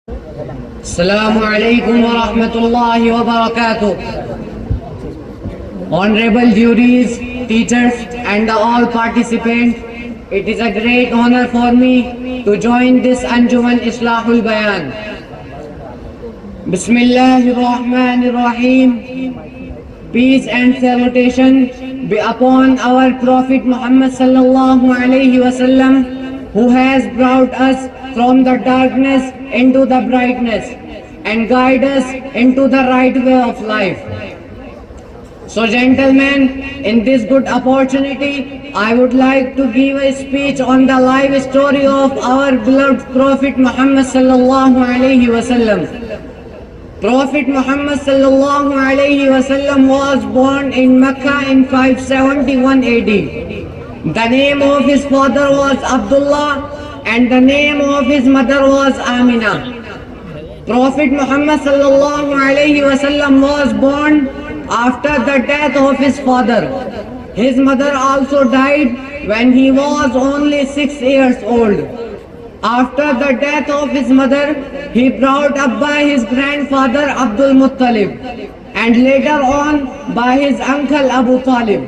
Assalamu alaikum wa rahmatullahi wa barakatuh. Honorable juries, teachers and all participants, it is a great honor for me to join this Anjuman Islahul Bayan. Bismillahir Rahmanir Rahim. Peace and salutation be upon our Prophet Muhammad sallallahu alaihi wasallam, who has brought us from the darkness into the brightness and guide us into the right way of life. So gentlemen, in this good opportunity, I would like to give a speech on the life story of our beloved Prophet Muhammad sallallahu alaihi wasallam. Prophet Muhammad sallallahu alaihi wasallam was born in Mecca in 571 AD. The name of his father was Abdullah and the name of his mother was Amina. Prophet Muhammad sallallahu alaihi wasallam was born after the death of his father. His mother also died when he was only 6 years old. After the death of his mother, he brought up by his grandfather Abdul Muttalib and later on by his uncle Abu Talib.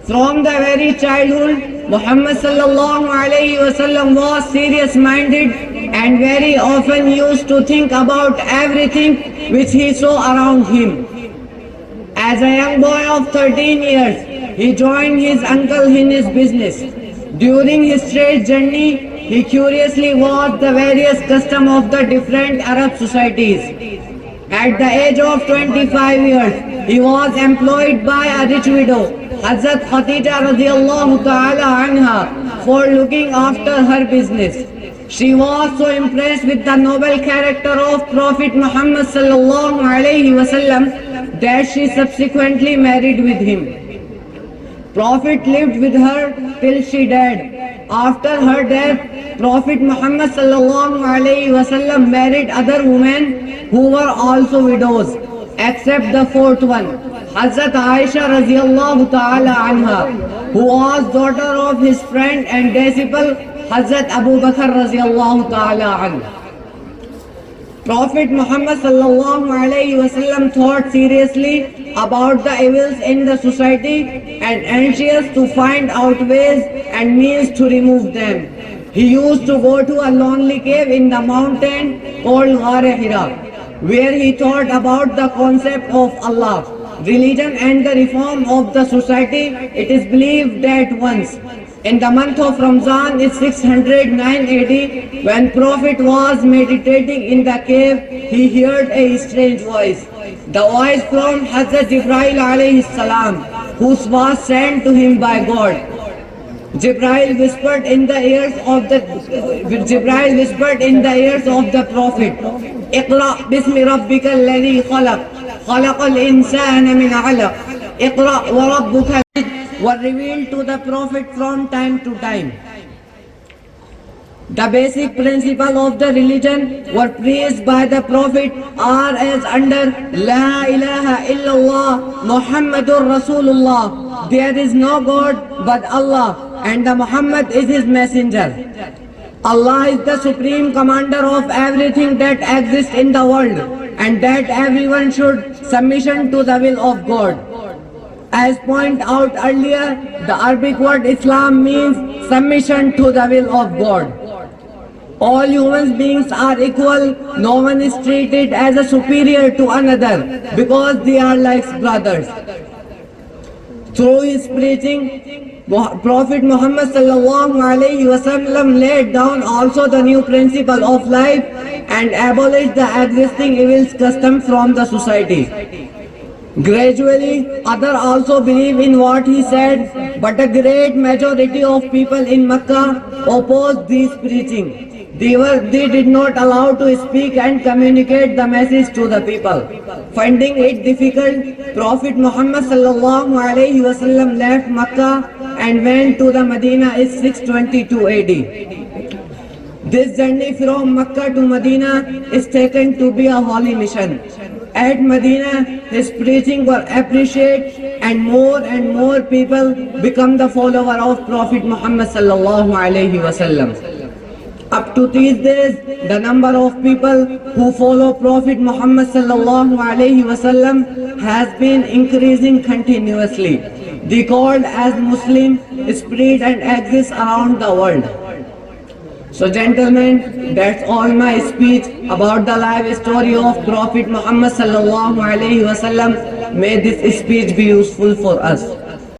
From the very childhood, Muhammad sallallahu alaihi wasallam was serious-minded and very often used to think about everything which he saw around him. As a young boy of 13 years, he joined his uncle in his business. During his trade journey, he curiously watched the various customs of the different Arab societies. At the age of 25 years, he was employed by a rich widow, Hazrat Khadija radiyallahu ta'ala anha, for looking after her business. She was so impressed with the noble character of Prophet Muhammad sallallahu alaihi wasallam that she subsequently married with him. Prophet lived with her till she died. After her death, Prophet Muhammad sallallahu alaihi wasallam married other women who were also widows, except the fourth one, Hazrat Aisha radiyallahu ta'ala anha, who was daughter of his friend and disciple Hazrat Abu Bakr radiyallahu ta'ala anhu. Prophet Muhammad sallallahu alaihi wasallam thought seriously about the evils in the society and anxious to find out ways and means to remove them. He used to go to a lonely cave in the mountain called Hira, where he thought about the concept of Allah, religion and the reform of the society. It is believed that once in the month of Ramzan in 609 AD, when Prophet was meditating in the cave, he heard a strange voice. The voice from Hazrat Jibreel alayhi salam, who was sent to him by God. Jibreel whispered in the ears of the Prophet, "Iqra bismi rabbika alladhi khalaq, khalaqal insana min 'alaq, Iqra wa rabbuka," were revealed to the Prophet from time to time. The basic principles of the religion were preached by the Prophet are as under La ilaha illallah Muhammadur Rasulullah. There is no God but Allah and the Muhammad is his messenger. Allah is the supreme commander of everything that exists in the world and that everyone should submission to the will of God. As pointed out earlier, the Arabic word Islam means submission to the will of God. All human beings are equal. No one is treated as a superior to another because they are like brothers. Through his preaching, Prophet Muhammad sallallahu alaihi wasallam laid down also the new principle of life and abolished the existing evil custom from the society. Gradually, others also believe in what he said, but a great majority of people in Mecca opposed this preaching. They did not allow to speak and communicate the message to the people. Finding it difficult, Prophet Muhammad sallallahu alaihi wasallam left Mecca and went to the Medina in 622 AD. This journey from Mecca to Medina is taken to be a holy mission. At Medina, his preaching were appreciated and more people become the follower of Prophet Muhammad sallallahu alaihi wasallam. Up to these days, the number of people who follow Prophet Muhammad sallallahu alaihi wasallam has been increasing continuously. The called as Muslim spread and exists around the world. So gentlemen, that's all my speech about the life story of Prophet Muhammad sallallahu alaihi wasallam. May this speech be useful for us.